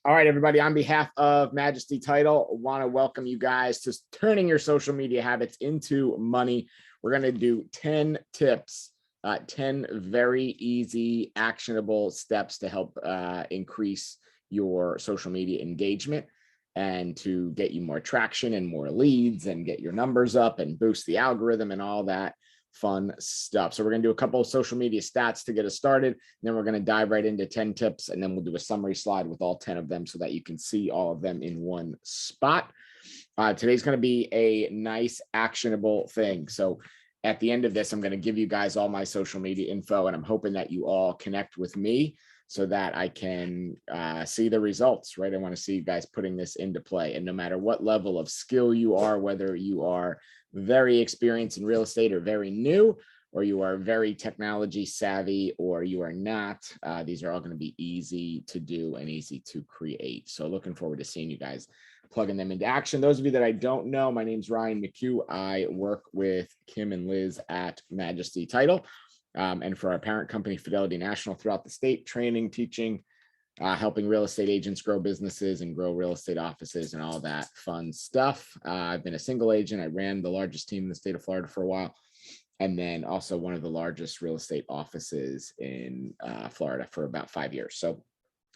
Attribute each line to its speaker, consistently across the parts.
Speaker 1: All right, everybody, on behalf of Majesty Title, I want to welcome you guys to turning your social media habits into money. We're going to do 10 tips, 10 very easy, actionable steps to help increase your social media engagement and to get you more traction and more leads and get your numbers up and boost the algorithm and all that fun stuff. So we're going to do a couple of social media stats to get us started. And then we're going to dive right into 10 tips, and then we'll do a summary slide with all 10 of them so that you can see all of them in one spot. Today's going to be a nice actionable thing. So at the end of this, I'm going to give you guys all my social media info, and I'm hoping that you all connect with me so that I can see the results, right? I want to see you guys putting this into play. And no matter what level of skill you are, whether you are very experienced in real estate or very new, or you are very technology savvy, or you are not, these are all going to be easy to do and easy to create. So looking forward to seeing you guys plugging them into action. Those of you that I don't know, my name's Ryan McHugh. I work with Kim and Liz at Majesty Title. And for our parent company, Fidelity National, throughout the state, training, teaching, helping real estate agents grow businesses and grow real estate offices and all that fun stuff. I've been a single agent. I ran the largest team in the state of Florida for a while, and then also one of the largest real estate offices in Florida for about 5 years. So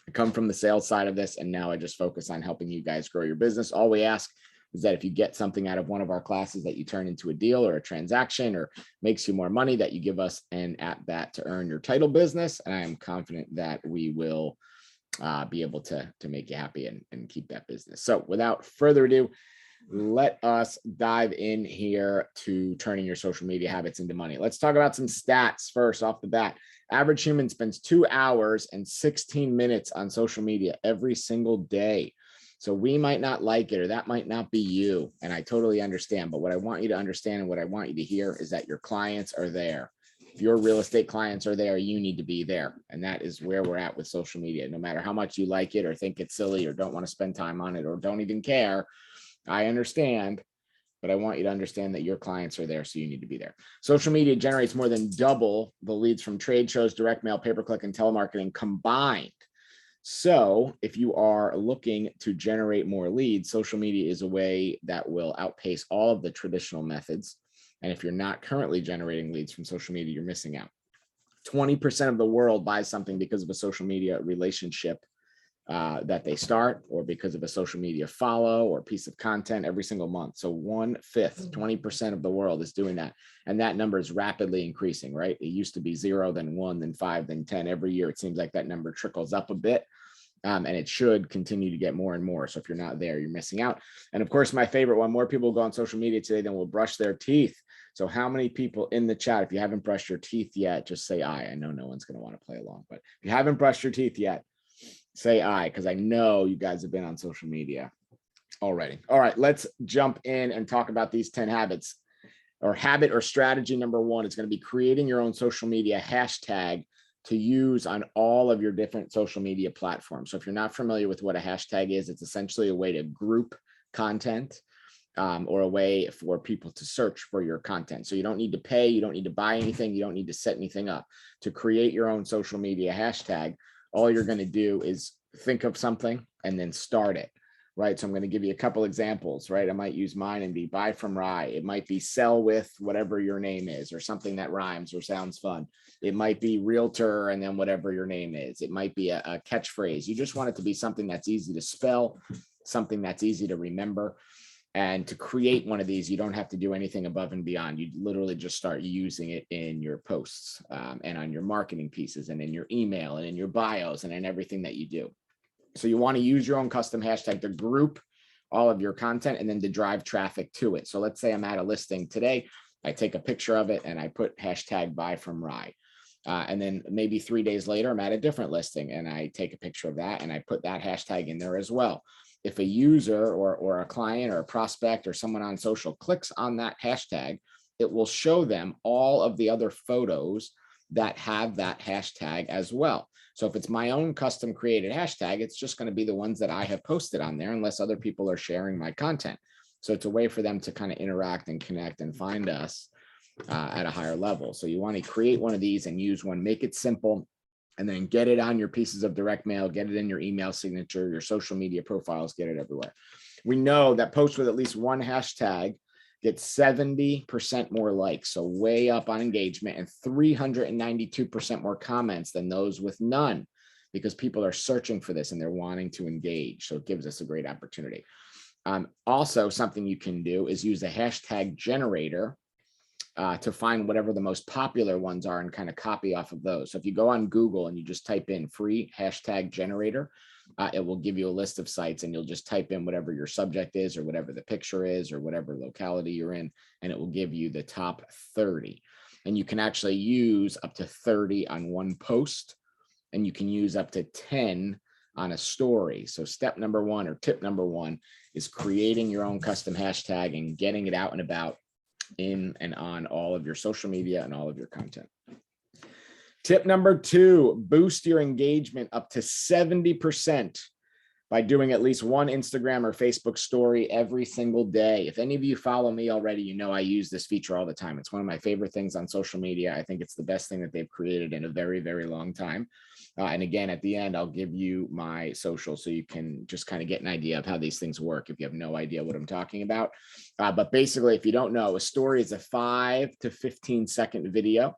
Speaker 1: I come from the sales side of this, and now I just focus on helping you guys grow your business. All we ask is that if you get something out of one of our classes that you turn into a deal or a transaction or makes you more money, that you give us an at-bat to earn your title business. And I am confident that we will be able to make you happy and keep that business. So without further ado, let us dive in here to turning your social media habits into money. Let's talk about some stats first off the bat. Average human spends 2 hours and 16 minutes on social media every single day. So we might not like it, or that might not be you, and I totally understand. But what I want you to understand and what I want you to hear is that your clients are there. If your real estate clients are there, you need to be there. And that is where we're at with social media. No matter how much you like it or think it's silly or don't want to spend time on it or don't even care, I understand. But I want you to understand that your clients are there, so you need to be there. Social media generates more than double the leads from trade shows, direct mail, pay-per-click, and telemarketing combined. So if you are looking to generate more leads, social media is a way that will outpace all of the traditional methods. And if you're not currently generating leads from social media, you're missing out. 20% of the world buys something because of a social media relationship that they start, or because of a social media follow or piece of content every single month. So 1/5, 20% of the world is doing that. And that number is rapidly increasing, right? It used to be 0, then 1, then 5, then 10. Every year, it seems like that number trickles up a bit. And it should continue to get more and more. So if you're not there, you're missing out. And of course, my favorite one, more people go on social media today than will brush their teeth. So how many people in the chat, if you haven't brushed your teeth yet, just say I know no one's going to want to play along, but if you haven't brushed your teeth yet, say I, because I know you guys have been on social media already. All right, let's jump in and talk about these 10 habits. Or habit or strategy number 1 is going to be creating your own social media hashtag to use on all of your different social media platforms. So if you're not familiar with what a hashtag is, it's essentially a way to group content or a way for people to search for your content. So you don't need to pay, you don't need to buy anything, you don't need to set anything up. To create your own social media hashtag, all you're going to do is think of something and then start it, right? So I'm going to give you a couple examples, right? I might use mine and be buy from Rye. It might be sell with whatever your name is, or something that rhymes or sounds fun. It might be realtor and then whatever your name is. It might be a catchphrase. You just want it to be something that's easy to spell, something that's easy to remember. And to create one of these, you don't have to do anything above and beyond. You literally just start using it in your posts and on your marketing pieces and in your email and in your bios and in everything that you do. So you want to use your own custom hashtag to group all of your content and then to drive traffic to it. So let's say I'm at a listing today. I take a picture of it and I put hashtag buy from Rye. And then maybe 3 days later, I'm at a different listing and I take a picture of that and I put that hashtag in there as well. If a user or a client or a prospect or someone on social clicks on that hashtag, it will show them all of the other photos that have that hashtag as well. So if it's my own custom created hashtag, it's just going to be the ones that I have posted on there unless other people are sharing my content. So it's a way for them to kind of interact and connect and find us at a higher level. So you want to create one of these and use one, make it simple. and then get it on your pieces of direct mail, get it in your email signature, your social media profiles, get it everywhere. We know that posts with at least one hashtag get 70% more likes, so way up on engagement, and 392% more comments than those with none, because people are searching for this and they're wanting to engage. So it gives us a great opportunity. Also, something you can do is use a hashtag generator to find whatever the most popular ones are and kind of copy off of those. So if you go on Google and you just type in free hashtag generator, it will give you a list of sites, and you'll just type in whatever your subject is or whatever the picture is or whatever locality you're in, and it will give you the top 30. And you can actually use up to 30 on one post, and you can use up to 10 on a story. So step number one, or tip number one, is creating your own custom hashtag and getting it out and about in and on all of your social media and all of your content. Tip number two, boost your engagement up to 70% by doing at least one Instagram or Facebook story every single day. If any of you follow me already, you know I use this feature all the time. It's one of my favorite things on social media. I think it's the best thing that they've created in a very, very long time. And again, at the end, I'll give you my social so you can just kind of get an idea of how these things work if you have no idea what I'm talking about. But basically, if you don't know, a story is a 5 to 15-second video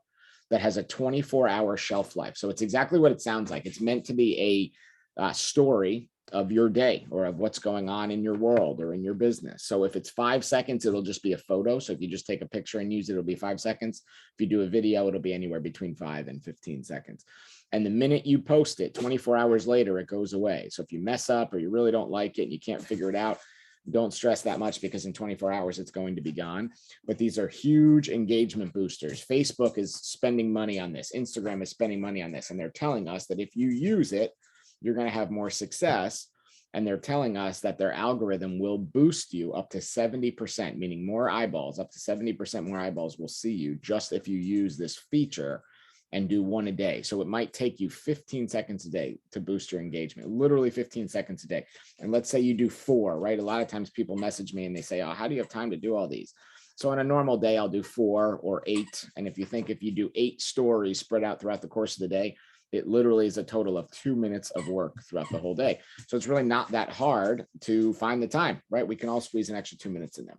Speaker 1: that has a 24-hour shelf life. So it's exactly what it sounds like. It's meant to be a story of your day or of what's going on in your world or in your business. So if it's 5 seconds, it'll just be a photo. So if you just take a picture and use it, it'll be 5 seconds. If you do a video, it'll be anywhere between 5 and 15 seconds. And the minute you post it, 24 hours later, it goes away. So if you mess up or you really don't like it and you can't figure it out, don't stress that much, because in 24 hours, it's going to be gone. But these are huge engagement boosters. Facebook is spending money on this. Instagram is spending money on this. And they're telling us that if you use it, you're going to have more success. And they're telling us that their algorithm will boost you up to 70%, meaning more eyeballs, up to 70% more eyeballs will see you just if you use this feature and do one a day. So it might take you 15 seconds a day to boost your engagement, literally 15 seconds a day. And let's say you do 4, right? A lot of times people message me and they say, oh, how do you have time to do all these? So on a normal day, I'll do 4 or 8. And if you do 8 stories spread out throughout the course of the day, it literally is a total of 2 minutes of work throughout the whole day. So it's really not that hard to find the time, right? We can all squeeze an extra 2 minutes in there.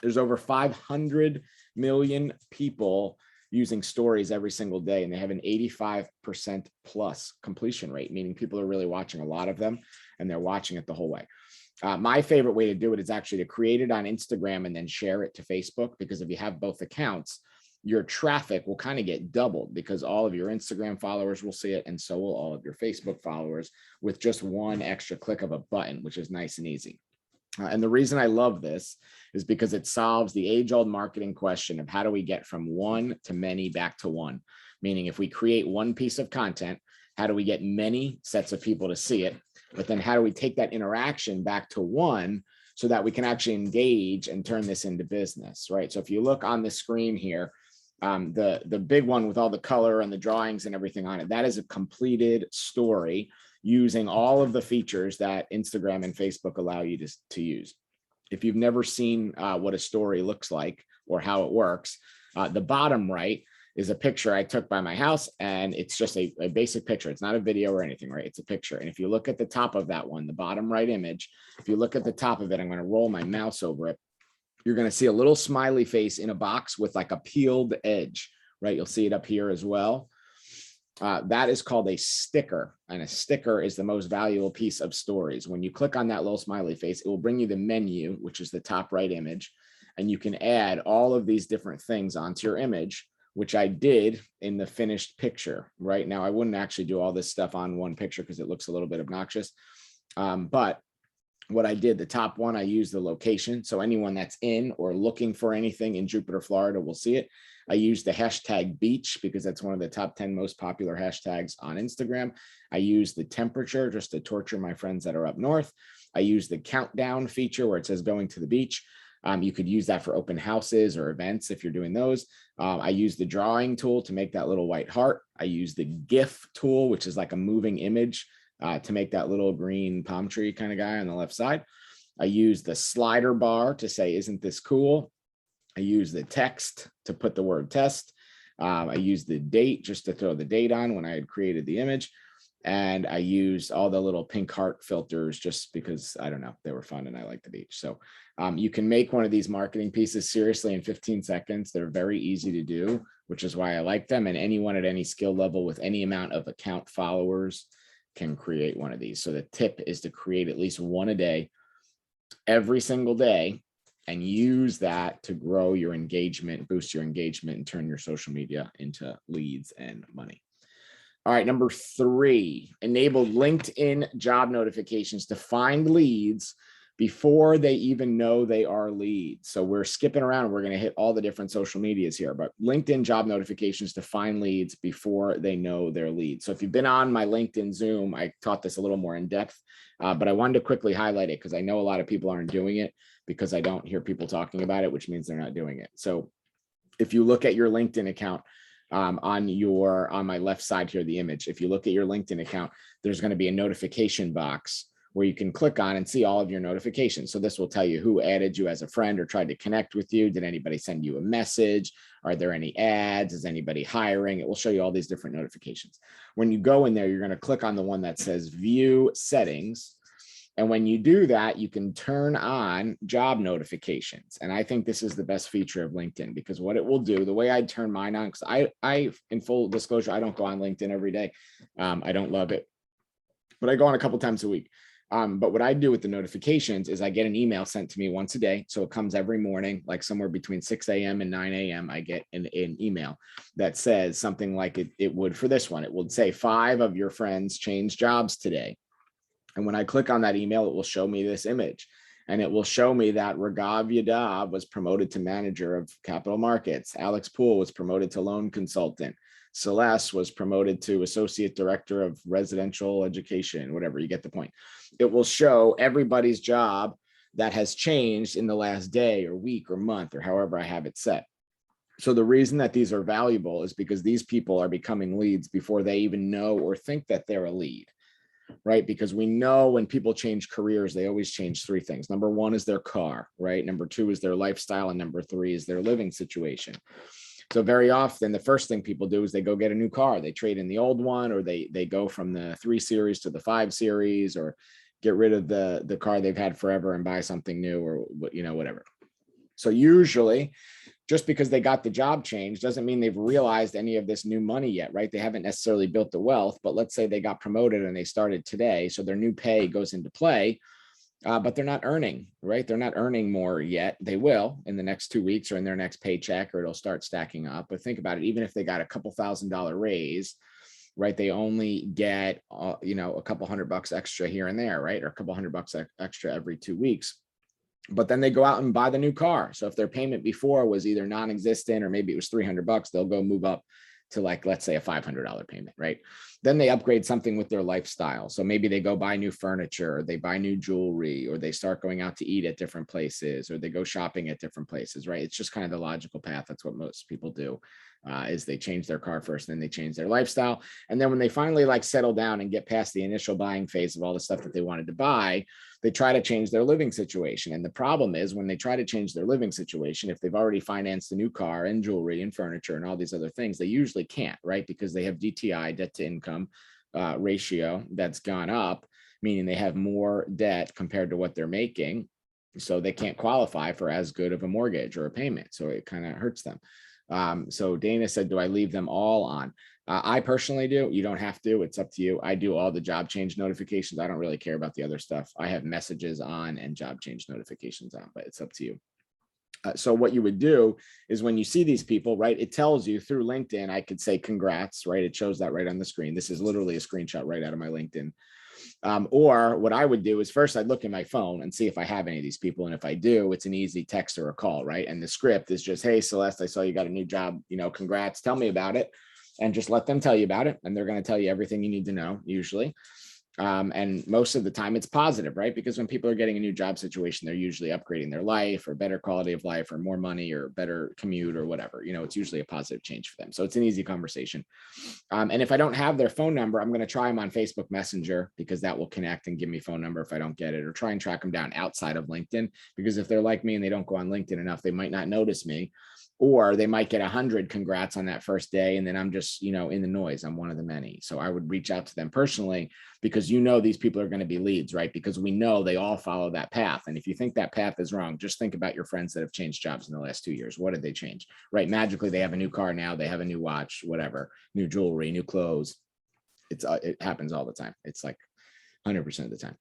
Speaker 1: There's over 500 million people using stories every single day, and they have an 85% plus completion rate, meaning people are really watching a lot of them and they're watching it the whole way. My favorite way to do it is actually to create it on Instagram and then share it to Facebook, because if you have both accounts, your traffic will kind of get doubled, because all of your Instagram followers will see it, and so will all of your Facebook followers, with just one extra click of a button, which is nice and easy. And the reason I love this is because it solves the age-old marketing question of how do we get from one to many back to one? Meaning, if we create one piece of content, how do we get many sets of people to see it? But then how do we take that interaction back to one so that we can actually engage and turn this into business, right? So if you look on the screen here, the big one with all the color and the drawings and everything on it, that is a completed story using all of the features that Instagram and Facebook allow you to use. If you've never seen what a story looks like or how it works, the bottom right is a picture I took by my house, and it's just a basic picture. It's not a video or anything, right? It's a picture. And if you look at the top of that one, the bottom right image, if you look at the top of it, I'm going to roll my mouse over it. You're going to see a little smiley face in a box with like a peeled edge, right? You'll see it up here as well. That is called a sticker, and a sticker is the most valuable piece of stories. When you click on that little smiley face, it will bring you the menu, which is the top right image, and you can add all of these different things onto your image, which I did in the finished picture. Right now, I wouldn't actually do all this stuff on one picture because it looks a little bit obnoxious, but what I did, the top one, I used the location. So anyone that's in or looking for anything in Jupiter, Florida will see it. I used the hashtag beach because that's one of the top 10 most popular hashtags on Instagram. I used the temperature just to torture my friends that are up north. I used the countdown feature where it says going to the beach. You could use that for open houses or events if you're doing those. I used the drawing tool to make that little white heart. I used the GIF tool, which is like a moving image, to make that little green palm tree kind of guy on the left side. I used the slider bar to say, isn't this cool? I used the text to put the word test. I used the date just to throw the date on when I had created the image. And I used all the little pink heart filters just because, I don't know, they were fun and I like the beach. So you can make one of these marketing pieces seriously in 15 seconds. They're very easy to do, which is why I like them. And anyone at any skill level with any amount of account followers can create one of these. So the tip is to create at least one a day, every single day, and use that to grow your engagement, boost your engagement, and turn your social media into leads and money. All right, number 3, enable LinkedIn job notifications to find leads before they even know they are leads. So we're skipping around. We're going to hit all the different social medias here, but LinkedIn job notifications to find leads before they know they're leads. So if you've been on my LinkedIn Zoom, I taught this a little more in depth, but I wanted to quickly highlight it because I know a lot of people aren't doing it because I don't hear people talking about it, which means they're not doing it. So if you look at your LinkedIn account, on my left side here, the image, if you look at your LinkedIn account, there's going to be a notification box where you can click on and see all of your notifications. So this will tell you who added you as a friend or tried to connect with you. Did anybody send you a message? Are there any ads? Is anybody hiring? It will show you all these different notifications. When you go in there, you're going to click on the one that says view settings. And when you do that, you can turn on job notifications. And I think this is the best feature of LinkedIn because what it will do, the way I turn mine on, because I, in full disclosure, I don't go on LinkedIn every day. I don't love it, but I go on a couple times a week. But what I do with the notifications is I get an email sent to me once a day. So it comes every morning, like somewhere between 6 a.m. and 9 a.m. I get an email that says something like it would for this one. It would say 5 of your friends changed jobs today. And when I click on that email, it will show me this image and it will show me that Raghav Yadav was promoted to manager of capital markets. Alex Poole was promoted to loan consultant. Celeste was promoted to associate director of residential education, whatever, you get the point. It will show everybody's job that has changed in the last day or week or month or however I have it set. So the reason that these are valuable is because these people are becoming leads before they even know or think that they're a lead. Right? Because we know when people change careers, they always change 3 things. Number 1 is their car, right? Number 2 is their lifestyle. And number 3 is their living situation. So very often, the first thing people do is they go get a new car. They trade in the old one, or they go from the 3 Series to the 5 Series, or get rid of the car they've had forever and buy something new, or whatever. So usually, just because they got the job change doesn't mean they've realized any of this new money yet, right? They haven't necessarily built the wealth, but let's say they got promoted and they started today. So their new pay goes into play, but they're not earning, right? They're not earning more yet. They will in the next 2 weeks or in their next paycheck, or it'll start stacking up. But think about it, even if they got a couple $1,000 raise, right? They only get, a couple $100 extra here and there, right? Or a couple $100 extra every 2 weeks. But then they go out and buy the new car. So if their payment before was either non-existent or maybe it was $300, they'll go move up to, like, let's say a $500 payment, right? Then they upgrade something with their lifestyle. So maybe they go buy new furniture, or they buy new jewelry, or they start going out to eat at different places, or they go shopping at different places, right? It's just kind of the logical path. That's what most people do, is they change their car first, and then they change their lifestyle. And then when they finally settle down and get past the initial buying phase of all the stuff that they wanted to buy, they try to change their living situation. And the problem is when they try to change their living situation, if they've already financed a new car and jewelry and furniture and all these other things, they usually can't, right? Because they have DTI, debt to income ratio, that's gone up, meaning they have more debt compared to what they're making. So they can't qualify for as good of a mortgage or a payment. So it kind of hurts them. So Dana said, do I leave them all on? I personally do. You don't have to. It's up to you. I do all the job change notifications. I don't really care about the other stuff. I have messages on and job change notifications on, but it's up to you. So what you would do is when you see these people, right, it tells you through LinkedIn, I could say congrats, right? It shows that right on the screen. This is literally a screenshot right out of my LinkedIn. Or what I would do is first I'd look at my phone and see if I have any of these people. And if I do, it's an easy text or a call, right? And the script is just, hey, Celeste, I saw you got a new job, congrats, tell me about it. And just let them tell you about it. And they're going to tell you everything you need to know, usually. And most of the time it's positive, right? Because when people are getting a new job situation, they're usually upgrading their life or better quality of life or more money or better commute or whatever. It's usually a positive change for them. So it's an easy conversation. And if I don't have their phone number, I'm going to try them on Facebook Messenger because that will connect and give me phone number if I don't get it, or try and track them down outside of LinkedIn, because if they're like me and they don't go on LinkedIn enough, they might not notice me, or they might get 100 congrats on that first day. And then I'm just, in the noise. I'm one of the many. So I would reach out to them personally, because these people are going to be leads, right? Because we know they all follow that path. And if you think that path is wrong, just think about your friends that have changed jobs in the last 2 years. What did they change, right? Magically, they have a new car now, they have a new watch, whatever, new jewelry, new clothes. It happens all the time. It's like 100% of the time.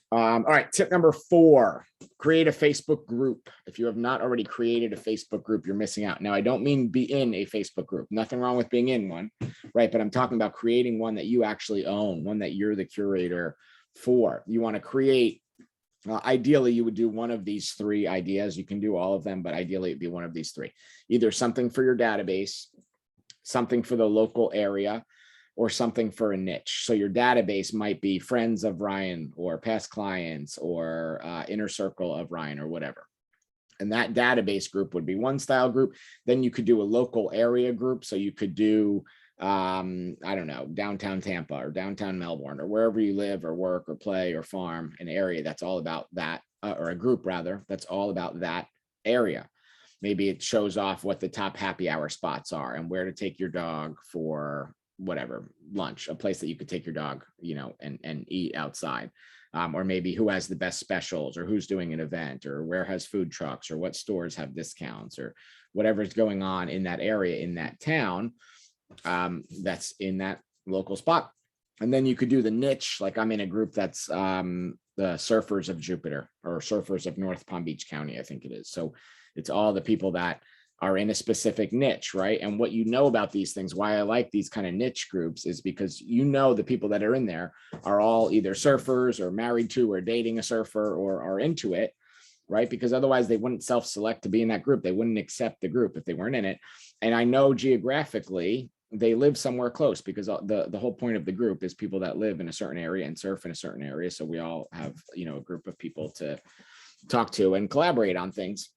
Speaker 1: All right, tip number 4, create a Facebook group. If you have not already created a Facebook group, you're missing out. Now, I don't mean be in a Facebook group. Nothing wrong with being in one, right? But I'm talking about creating one that you actually own, one that you're the curator for. You want to create, ideally, you would do one of these 3 ideas. You can do all of them, but ideally it'd be one of these 3. Either something for your database, something for the local area, or something for a niche. So your database might be friends of Ryan or past clients or inner circle of Ryan or whatever. And that database group would be one style group. Then you could do a local area group. So you could do, I don't know, downtown Tampa or downtown Melbourne or wherever you live or work or play or farm, an area that's all about that, or a group rather, that's all about that area. Maybe it shows off what the top happy hour spots are and where to take your dog for whatever, lunch, a place that you could take your dog, and eat outside. Or maybe who has the best specials, or who's doing an event, or where has food trucks, or what stores have discounts, or whatever's going on in that area, in that town, that's in that local spot. And then you could do the niche, like I'm in a group that's the Surfers of Jupiter, or Surfers of North Palm Beach County, I think it is. So it's all the people that are in a specific niche, right? And what about these things, why I like these kind of niche groups, is because the people that are in there are all either surfers or married to or dating a surfer or are into it, right? Because otherwise they wouldn't self-select to be in that group. They wouldn't accept the group if they weren't in it. And I know geographically they live somewhere close, because the whole point of the group is people that live in a certain area and surf in a certain area. So we all have, a group of people to talk to and collaborate on things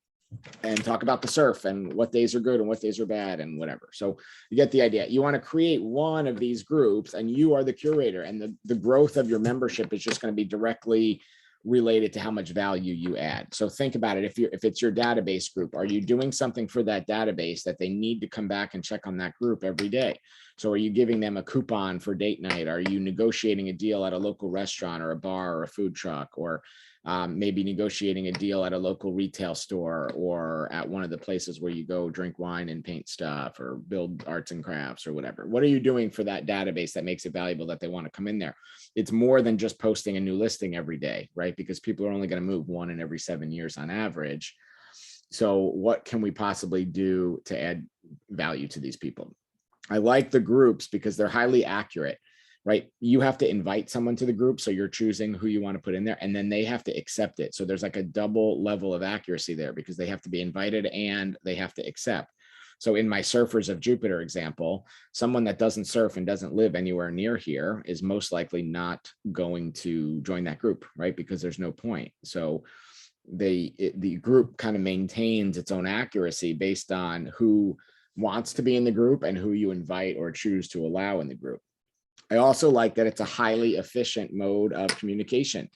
Speaker 1: and talk about the surf and what days are good and what days are bad and whatever. So you get the idea. You want to create one of these groups and you are the curator, and the growth of your membership is just going to be directly related to how much value you add. So think about it. If it's your database group, are you doing something for that database that they need to come back and check on that group every day? So are you giving them a coupon for date night? Are you negotiating a deal at a local restaurant or a bar or a food truck, or maybe negotiating a deal at a local retail store or at one of the places where you go drink wine and paint stuff or build arts and crafts or whatever? What are you doing for that database that makes it valuable that they want to come in there? It's more than just posting a new listing every day, right? Because people are only going to move 1 in every 7 years on average. So what can we possibly do to add value to these people? I like the groups because they're highly accurate, right? You have to invite someone to the group. So you're choosing who you want to put in there, and then they have to accept it. So there's like a double level of accuracy there, because they have to be invited and they have to accept. So in my Surfers of Jupiter example, someone that doesn't surf and doesn't live anywhere near here is most likely not going to join that group, right? Because there's no point. So the group kind of maintains its own accuracy based on who wants to be in the group and who you invite or choose to allow in the group. I also like that it's a highly efficient mode of communication,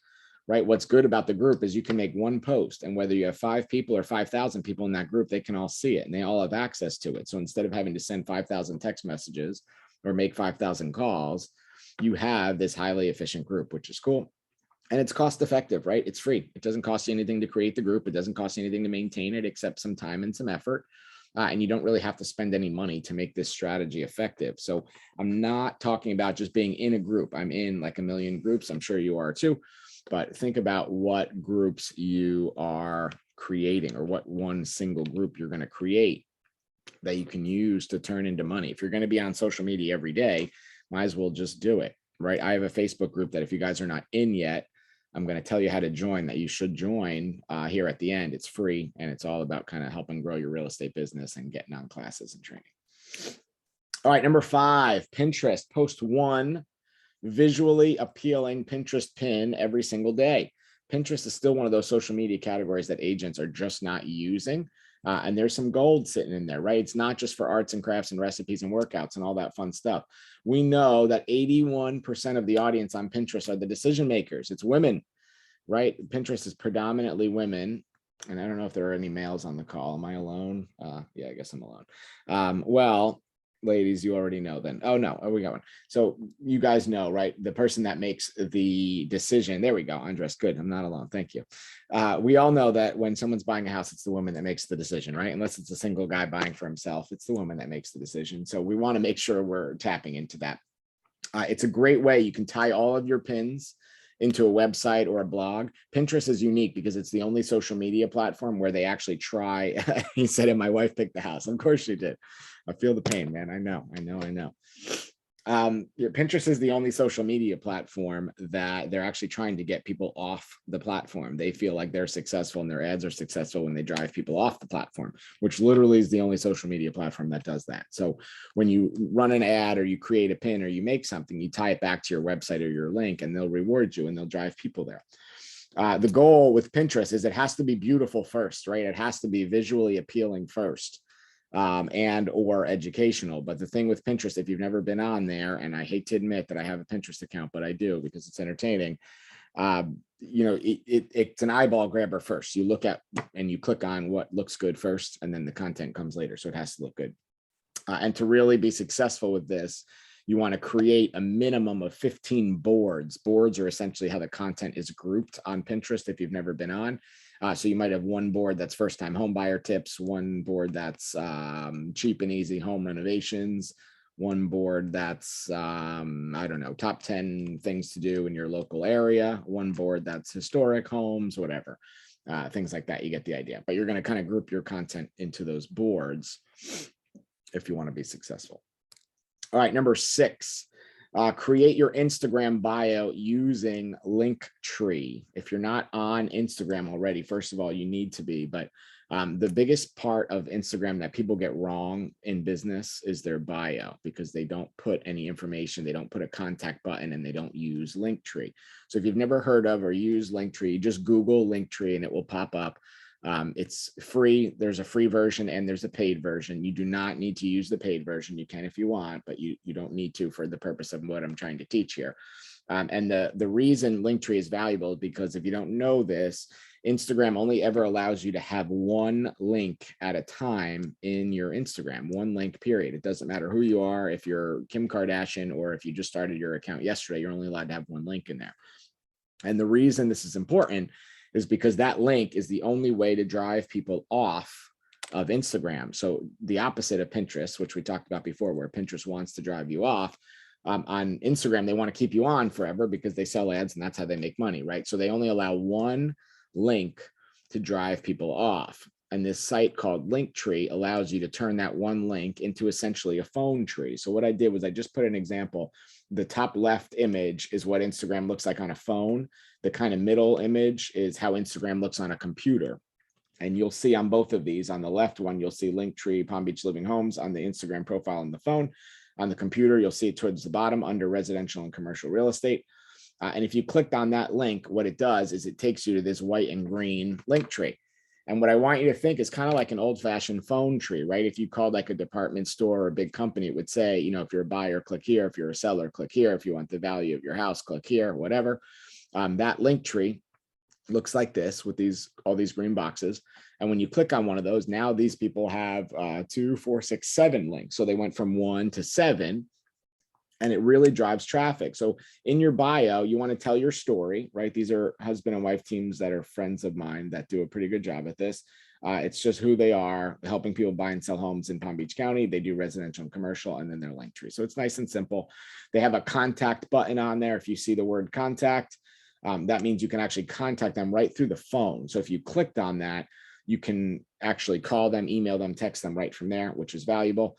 Speaker 1: right? What's good about the group is you can make one post, and whether you have 5 people or 5,000 people in that group, they can all see it and they all have access to it. So instead of having to send 5,000 text messages or make 5,000 calls, you have this highly efficient group, which is cool. And it's cost effective, right? It's free. It doesn't cost you anything to create the group. It doesn't cost you anything to maintain it except some time and some effort. And you don't really have to spend any money to make this strategy effective. So I'm not talking about just being in a group. I'm in like a million groups. I'm sure you are too. But think about what groups you are creating, or what one single group you're going to create that you can use to turn into money. If you're going to be on social media every day, might as well just do it, right? I have a Facebook group that if you guys are not in yet, I'm going to tell you how to join, that you should join here at the end. It's free, and it's all about kind of helping grow your real estate business and getting on classes and training. All right, number 5, Pinterest. Post one visually appealing Pinterest pin every single day. Pinterest is still one of those social media categories that agents are just not using. And there's some gold sitting in there, right? It's not just for arts and crafts and recipes and workouts and all that fun stuff. We know that 81% of the audience on Pinterest are the decision makers. It's women, right? Pinterest is predominantly women. And I don't know if there are any males on the call. Am I alone? Yeah, I guess I'm alone. Well, ladies, you already know then. Oh, no. Oh, we got one. So you guys know, right? The person that makes the decision. There we go. Andres, good. I'm not alone. Thank you. We all know that when someone's buying a house, it's the woman that makes the decision, right? Unless it's a single guy buying for himself, it's the woman that makes the decision. So we want to make sure we're tapping into that. It's a great way. You can tie all of your pins into a website or a blog. Pinterest is unique because it's the only social media platform where they actually try. He said, and my wife picked the house. Of course she did. I feel the pain, man. I know. Pinterest is the only social media platform that they're actually trying to get people off the platform. They feel like they're successful and their ads are successful when they drive people off the platform, which literally is the only social media platform that does that. So when you run an ad or you create a pin or you make something, you tie it back to your website or your link and they'll reward you and they'll drive people there. The goal with Pinterest is it has to be beautiful first, right? It has to be visually appealing first. And or educational. But the thing with Pinterest, if you've never been on there, and I hate to admit that I have a Pinterest account, but I do because it's entertaining. It's an eyeball grabber first. You look at and you click on what looks good first, and then the content comes later. So it has to look good. And to really be successful with this, you want to create a minimum of 15 boards. Boards are essentially how the content is grouped on Pinterest if you've never been on. So you might have one board that's first-time home buyer tips, one board that's cheap and easy home renovations, one board that's, I don't know, top 10 things to do in your local area, one board that's historic homes, whatever, things like that. You get the idea. But you're going to kind of group your content into those boards if you want to be successful. All right, number 6. Create your Instagram bio using Linktree. If you're not on Instagram already, first of all, you need to be. But the biggest part of Instagram that people get wrong in business is their bio, because they don't put any information. They don't put a contact button and they don't use Linktree. So if you've never heard of or used Linktree, just Google Linktree and it will pop up. It's free. There's a free version and there's a paid version. You do not need to use the paid version. You can if you want, but you don't need to for the purpose of what I'm trying to teach here. And the reason Linktree is valuable is because if you don't know this, Instagram only ever allows you to have one link at a time in your Instagram, one link period. It doesn't matter who you are. If you're Kim Kardashian or if you just started your account yesterday, you're only allowed to have one link in there. And the reason this is important is because that link is the only way to drive people off of Instagram. So the opposite of Pinterest, which we talked about before, where Pinterest wants to drive you off, on Instagram, they want to keep you on forever because they sell ads and that's how they make money, right? So they only allow one link to drive people off. And this site called Linktree allows you to turn that one link into essentially a phone tree. So what I did was I just put an example. The top left image is what Instagram looks like on a phone. The kind of middle image is how Instagram looks on a computer. And you'll see on both of these, on the left one, you'll see Linktree Palm Beach Living Homes on the Instagram profile on the phone. On the computer, you'll see it towards the bottom under residential and commercial real estate. And if you clicked on that link, what it does is it takes you to this white and green link tree. And what I want you to think is kind of like an old-fashioned phone tree, right? If you called like a department store or a big company, it would say, if you're a buyer, click here. If you're a seller, click here. If you want the value of your house, click here, whatever. That link tree looks like this with all these green boxes. And when you click on one of those, now these people have 2, 4, 6, 7 links. So they went from 1 to 7. And it really drives traffic. So in your bio, you want to tell your story, right? These are husband and wife teams that are friends of mine that do a pretty good job at this. It's just who they are, helping people buy and sell homes in Palm Beach County. They do residential and commercial, and then their Linktree. So it's nice and simple. They have a contact button on there. If you see the word contact, that means you can actually contact them right through the phone. So if you clicked on that, you can actually call them, email them, text them right from there, which is valuable.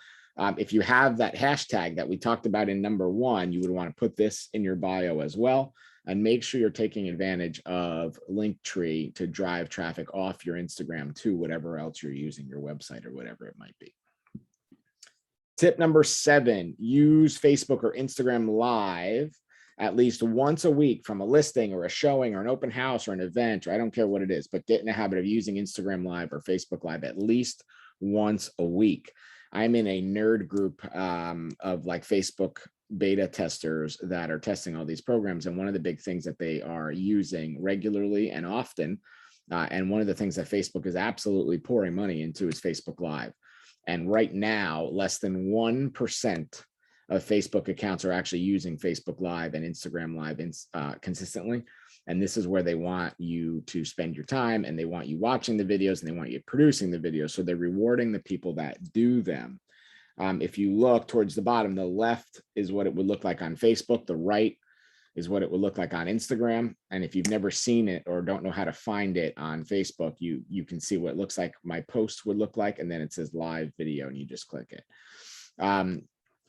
Speaker 1: If you have that hashtag that we talked about in number 1, you would want to put this in your bio as well, and make sure you're taking advantage of Linktree to drive traffic off your Instagram to whatever else you're using, your website or whatever it might be. Tip number 7, use Facebook or Instagram Live at least once a week from a listing or a showing or an open house or an event, or I don't care what it is, but get in the habit of using Instagram Live or Facebook Live at least once a week. I'm in a nerd group of like Facebook beta testers that are testing all these programs. And one of the big things that they are using regularly and often, and one of the things that Facebook is absolutely pouring money into, is Facebook Live. And right now, less than 1% of Facebook accounts are actually using Facebook Live and Instagram Live consistently. And this is where they want you to spend your time, and they want you watching the videos, and they want you producing the videos. So they're rewarding the people that do them. If you look towards the bottom, the left is what it would look like on Facebook. The right is what it would look like on Instagram. And if you've never seen it or don't know how to find it on Facebook, you can see what it looks like my post would look like. And then it says live video, and you just click it.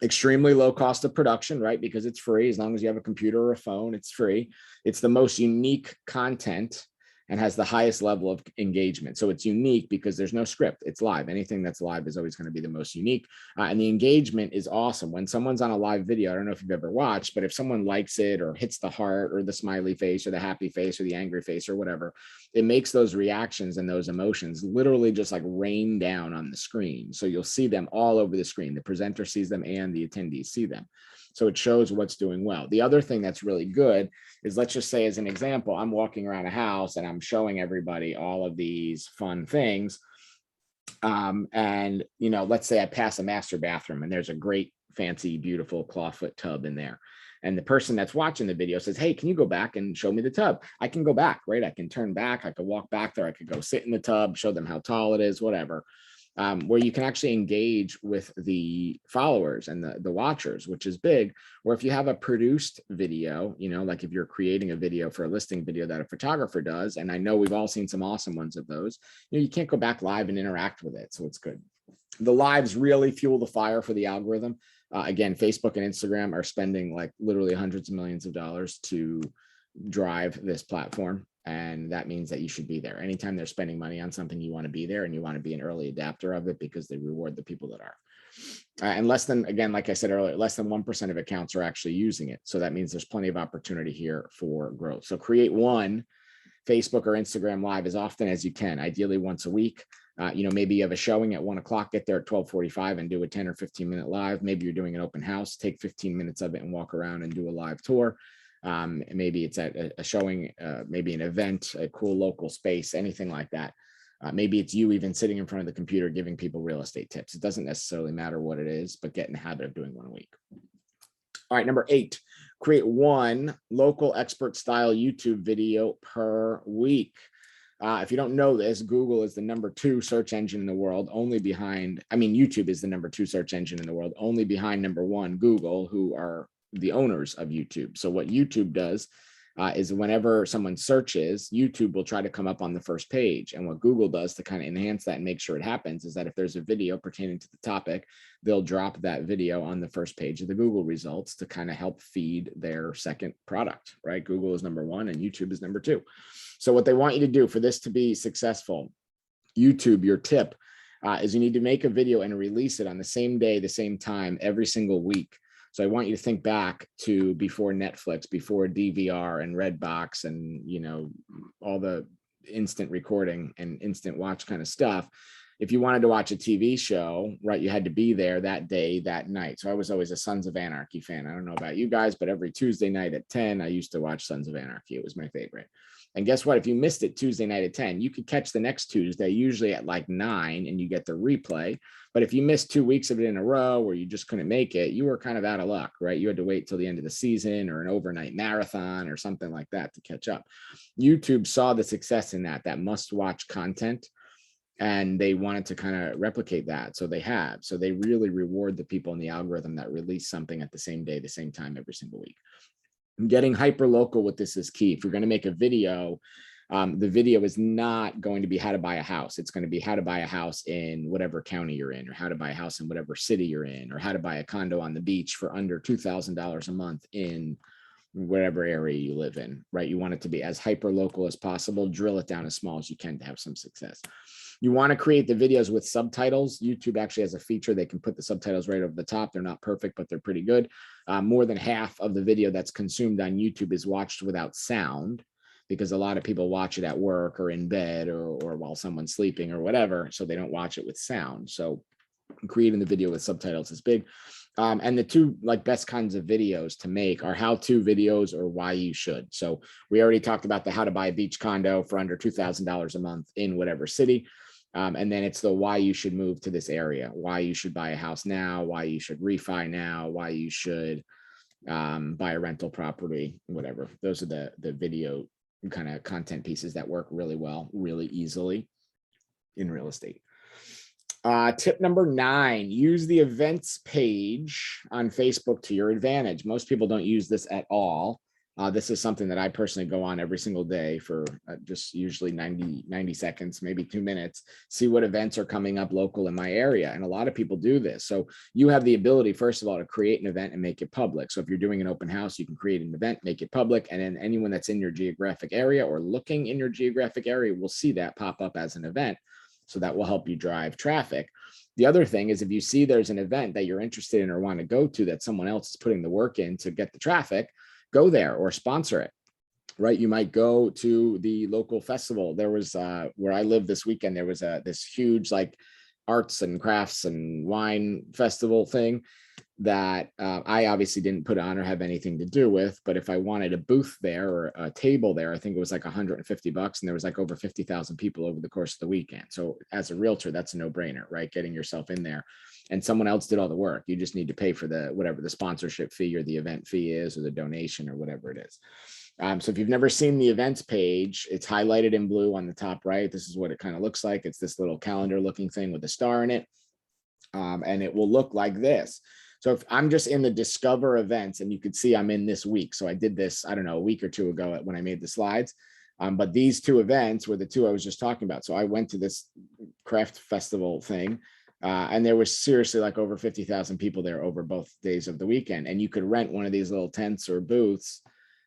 Speaker 1: Extremely low cost of production, right? Because it's free. As long as you have a computer or a phone, it's free. It's the most unique content and has the highest level of engagement. So it's unique because there's no script. It's live. Anything that's live is always going to be the most unique. And the engagement is awesome. When someone's on a live video, I don't know if you've ever watched, but if someone likes it or hits the heart or the smiley face or the happy face or the angry face or whatever, it makes those reactions and those emotions literally just like rain down on the screen. So you'll see them all over the screen. The presenter sees them and the attendees see them. So it shows what's doing well. The other thing that's really good is, let's just say as an example, I'm walking around a house and I'm showing everybody all of these fun things. And, let's say I pass a master bathroom and there's a great, fancy, beautiful clawfoot tub in there. And the person that's watching the video says, hey, can you go back and show me the tub? I can go back, right? I can turn back. I could walk back there. I could go sit in the tub, show them how tall it is, whatever. Where you can actually engage with the followers and the watchers, which is big. Or if you have a produced video, like if you're creating a video for a listing video that a photographer does, and I know we've all seen some awesome ones of those, you can't go back live and interact with it. So it's good. The lives really fuel the fire for the algorithm. Again, Facebook and Instagram are spending like literally hundreds of millions of dollars to drive this platform. And that means that you should be there. Anytime they're spending money on something, you want to be there, and you want to be an early adapter of it because they reward the people that are. And less than, again, like I said earlier, less than 1% of accounts are actually using it. So that means there's plenty of opportunity here for growth. So create one Facebook or Instagram Live as often as you can, ideally once a week. Maybe you have a showing at 1 o'clock, get there at 12:45 and do a 10 or 15 minute live. Maybe you're doing an open house, take 15 minutes of it and walk around and do a live tour. Maybe it's at a showing, maybe an event, a cool local space, anything like that. Maybe it's you even sitting in front of the computer giving people real estate tips. It doesn't necessarily matter what it is, but get in the habit of doing one a week. All right, number 8, create one local expert style YouTube video per week. If you don't know this, Google is the number 2 search engine in the world, only behind, YouTube is the number 2 search engine in the world, only behind number 1, Google, who are the owners of YouTube. So what YouTube does is whenever someone searches, YouTube will try to come up on the first page. And what Google does to kind of enhance that and make sure it happens is that if there's a video pertaining to the topic, they'll drop that video on the first page of the Google results to kind of help feed their second product, right? Google is number 1 and YouTube is number 2. So what they want you to do for this to be successful, YouTube, your tip is you need to make a video and release it on the same day, the same time, every single week. So I want you to think back to before Netflix, before DVR and Redbox and, all the instant recording and instant watch kind of stuff. If you wanted to watch a TV show, right, you had to be there that day, that night. So I was always a Sons of Anarchy fan. I don't know about you guys, but every Tuesday night at 10, I used to watch Sons of Anarchy. It was my favorite. And guess what? If you missed it Tuesday night at 10, you could catch the next Tuesday, usually at like 9, and you get the replay. But if you missed 2 weeks of it in a row or you just couldn't make it, you were kind of out of luck, right? You had to wait till the end of the season or an overnight marathon or something like that to catch up. YouTube saw the success in that must-watch content, and they wanted to kind of replicate that. So they have. So they really reward the people in the algorithm that release something at the same day, the same time every single week. Getting hyper local with this is key. If you're going to make a video, the video is not going to be how to buy a house. It's going to be how to buy a house in whatever county you're in, or how to buy a house in whatever city you're in, or how to buy a condo on the beach for under $2,000 a month in whatever area you live in, right? You want it to be as hyper local as possible, drill it down as small as you can to have some success. You want to create the videos with subtitles. YouTube actually has a feature. They can put the subtitles right over the top. They're not perfect, but they're pretty good. More than half of the video that's consumed on YouTube is watched without sound, because a lot of people watch it at work or in bed or while someone's sleeping or whatever. So they don't watch it with sound. So creating the video with subtitles is big. And the two best kinds of videos to make are how-to videos or why you should. So we already talked about the how to buy a beach condo for under $2,000 a month in whatever city. And then it's the why you should move to this area, why you should buy a house now, why you should refi now, why you should buy a rental property, whatever. Those are the video kind of content pieces that work really well, really easily in real estate. Tip number 9, use the events page on Facebook to your advantage. Most people don't use this at all. This is something that I personally go on every single day for just usually 90 seconds, maybe 2 minutes, see what events are coming up local in my area. And a lot of people do this. So you have the ability, first of all, to create an event and make it public. So if you're doing an open house, you can create an event, make it public. And then anyone that's in your geographic area or looking in your geographic area will see that pop up as an event. So that will help you drive traffic. The other thing is, if you see there's an event that you're interested in or want to go to that someone else is putting the work in to get the traffic, go there or sponsor it, right? You might go to the local festival. There was where I live this weekend, there was this huge arts and crafts and wine festival thing that I obviously didn't put on or have anything to do with. But if I wanted a booth there or a table there, I think it was $150, and there was over 50,000 people over the course of the weekend. So as a realtor, that's a no-brainer, right? Getting yourself in there, and someone else did all the work. You just need to pay for whatever the sponsorship fee or the event fee is, or the donation or whatever it is. So if you've never seen the events page, it's highlighted in blue on the top right. This is what it kind of looks like. It's this little calendar looking thing with a star in it. And it will look like this. So if I'm just in the discover events, and you can see I'm in this week. So I did this, I don't know, a week or two ago when I made the slides. But these two events were the two I was just talking about. So I went to this craft festival thing, and there was seriously over 50,000 people there over both days of the weekend. And you could rent one of these little tents or booths,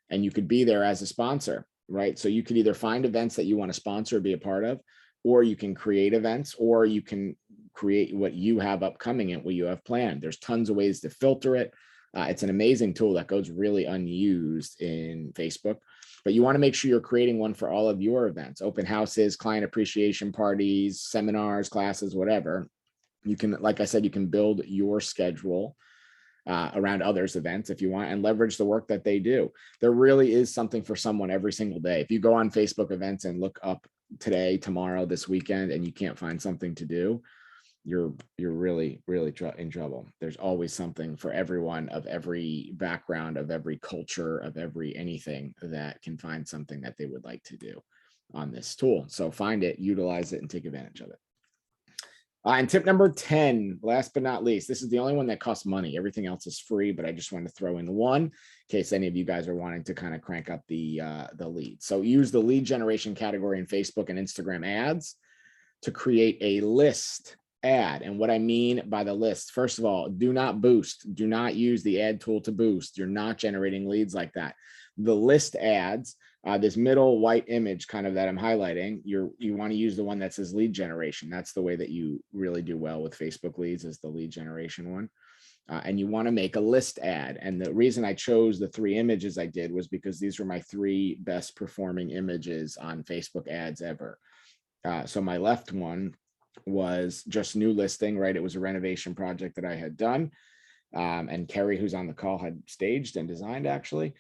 Speaker 1: and you could be there as a sponsor, right? So you could either find events that you want to sponsor or be a part of, or you can create events, or you can create what you have upcoming and what you have planned. There's tons of ways to filter it. It's an amazing tool that goes really unused in Facebook, but you want to make sure you're creating one for all of your events, open houses, client appreciation parties, seminars, classes, whatever. You can, like I said, you can build your schedule around others' events if you want, and leverage the work that they do. There really is something for someone every single day. If you go on Facebook events and look up today, tomorrow, this weekend, and you can't find something to do, you're really in trouble. There's always something for everyone of every background, of every culture, of every anything that can find something that they would like to do on this tool. So find it, utilize it, and take advantage of it. And tip number 10, last but not least, this is the only one that costs money. Everything else is free, but I just want to throw in one in case any of you guys are wanting to kind of crank up the lead. So use the lead generation category in Facebook and Instagram ads to create a list ad. And what I mean by the list, first of all, do not boost. Do not use the ad tool to boost. You're not generating leads like that. The list ads, this middle white image kind of that I'm highlighting, you want to use the one that says lead generation. That's the way that you really do well with Facebook leads, is the lead generation one. And you want to make a list ad. And the reason I chose the 3 images I did was because these were my 3 best performing images on Facebook ads ever. So my left one was just new listing, right? It was a renovation project that I had done. And Kerry, who's on the call, had staged and designed actually.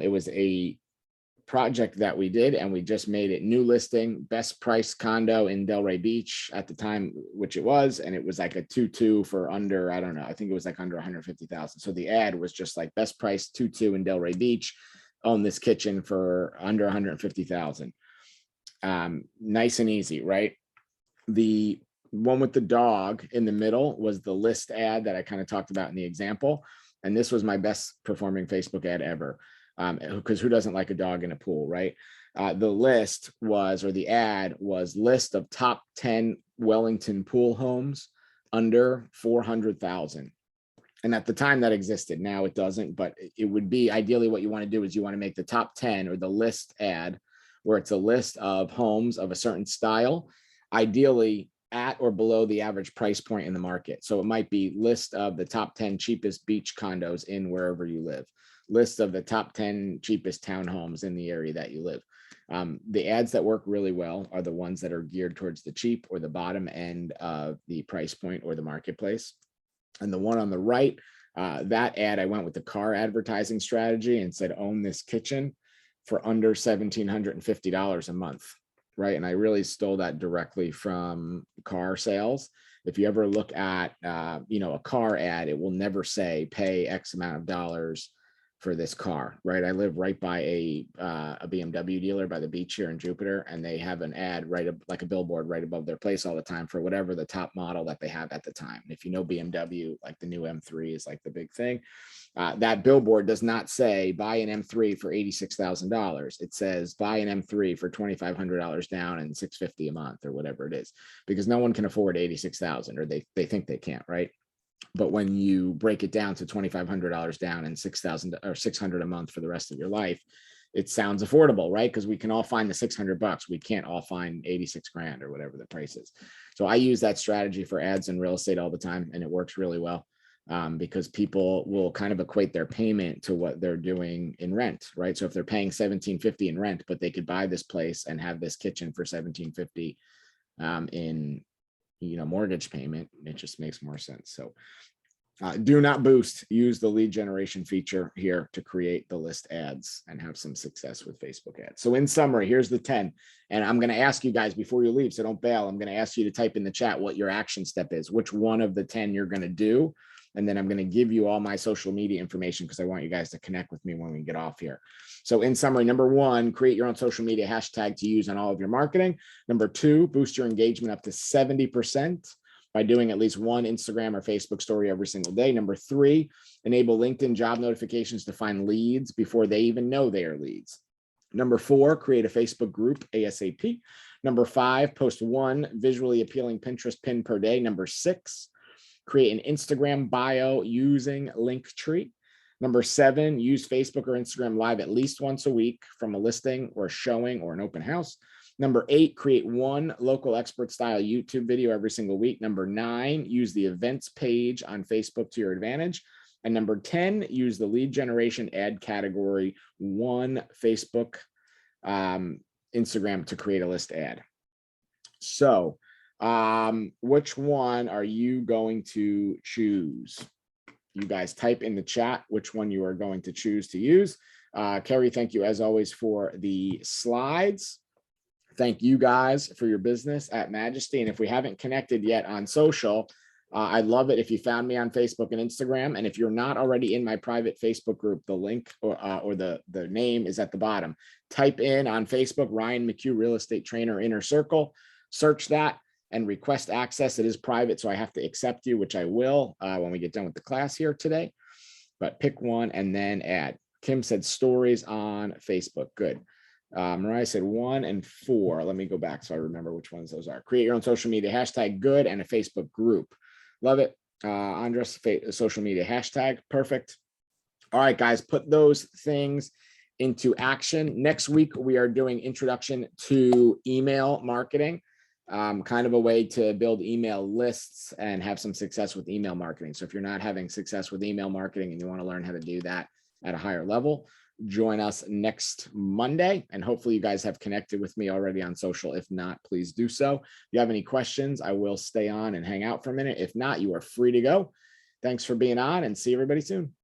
Speaker 1: It was a project that we did, and we just made it new listing, best price condo in Delray Beach at the time, which it was, and it was a 2-2 for under, I don't know, I think it was under 150,000. So the ad was just best price 2-2 in Delray Beach, own this kitchen for under 150,000. Nice and easy, right? The one with the dog in the middle was the list ad that I kind of talked about in the example. And this was my best performing Facebook ad ever. Because who doesn't like a dog in a pool, right? The list was, or the ad was, list of top 10 Wellington pool homes under 400,000. And at the time that existed. Now it doesn't, but it would be ideally what you want to do is you want to make the top 10 or the list ad where it's a list of homes of a certain style ideally at or below the average price point in the market. So it might be list of the top 10 cheapest beach condos in wherever you live, list of the top 10 cheapest townhomes in the area that you live. The ads that work really well are the ones that are geared towards the cheap or the bottom end of the price point or the marketplace. And the one on the right, that ad, I went with the car advertising strategy and said, own this kitchen for under $1,750 a month. Right. And I really stole that directly from car sales. If you ever look at, a car ad, it will never say pay X amount of dollars for this car, right? I live right by a BMW dealer by the beach here in Jupiter, and they have an ad like a billboard right above their place all the time for whatever the top model that they have at the time. And if you know BMW, like the new M3 is like the big thing. That billboard does not say buy an M3 for $86,000. It says buy an M3 for $2,500 down and $650 a month or whatever it is, because no one can afford $86,000, or they think they can't, right? But when you break it down to $2,500 down and $6,000 or $600 a month for the rest of your life, it sounds affordable, right? Because we can all find the $600. We can't all find 86 grand or whatever the price is. So I use that strategy for ads in real estate all the time, and it works really well. Because people will kind of equate their payment to what they're doing in rent, right? So if they're paying $1,750 in rent, but they could buy this place and have this kitchen for $1,750 in mortgage payment, it just makes more sense. So do not boost, use the lead generation feature here to create the list ads and have some success with Facebook ads. So in summary, here's the 10. And I'm going to ask you guys before you leave, so don't bail. I'm going to ask you to type in the chat what your action step is, which one of the 10 you're going to do. And then I'm going to give you all my social media information because I want you guys to connect with me when we get off here. So in summary, number 1, create your own social media hashtag to use on all of your marketing. Number 2, boost your engagement up to 70% by doing at least one Instagram or Facebook story every single day. Number 3, enable LinkedIn job notifications to find leads before they even know they are leads. Number 4, create a Facebook group ASAP. Number 5, post 1 visually appealing Pinterest pin per day. Number 6, create an Instagram bio using Linktree. Number 7, use Facebook or Instagram Live at least once a week from a listing or a showing or an open house. Number 8, create one local expert style YouTube video every single week. Number 9, use the events page on Facebook to your advantage. And number 10, use the lead generation ad category 1 Facebook, Instagram to create a list ad. So which one are you going to choose? You guys type in the chat which one you are going to choose to use. Kerry, thank you as always for the slides. Thank you guys for your business at Majesty. And if we haven't connected yet on social, I'd love it if you found me on Facebook and Instagram. And if you're not already in my private Facebook group, the link or the name is at the bottom. Type in on Facebook, Ryan McHugh, Real Estate Trainer, Inner Circle, search that and request access. It is private, so I have to accept you, which I will when we get done with the class here today. But pick one and then add. Kim said stories on Facebook. Good. Mariah said 1 and 4. Let me go back so I remember which ones those are. Create your own social media hashtag good and a Facebook group. Love it. Andres, social media hashtag. Perfect. All right, guys, put those things into action. Next week, we are doing introduction to email marketing. Kind of a way to build email lists and have some success with email marketing. So if you're not having success with email marketing and you want to learn how to do that at a higher level, join us next Monday. And hopefully you guys have connected with me already on social. If not, please do so. If you have any questions, I will stay on and hang out for a minute. If not, you are free to go. Thanks for being on and see everybody soon.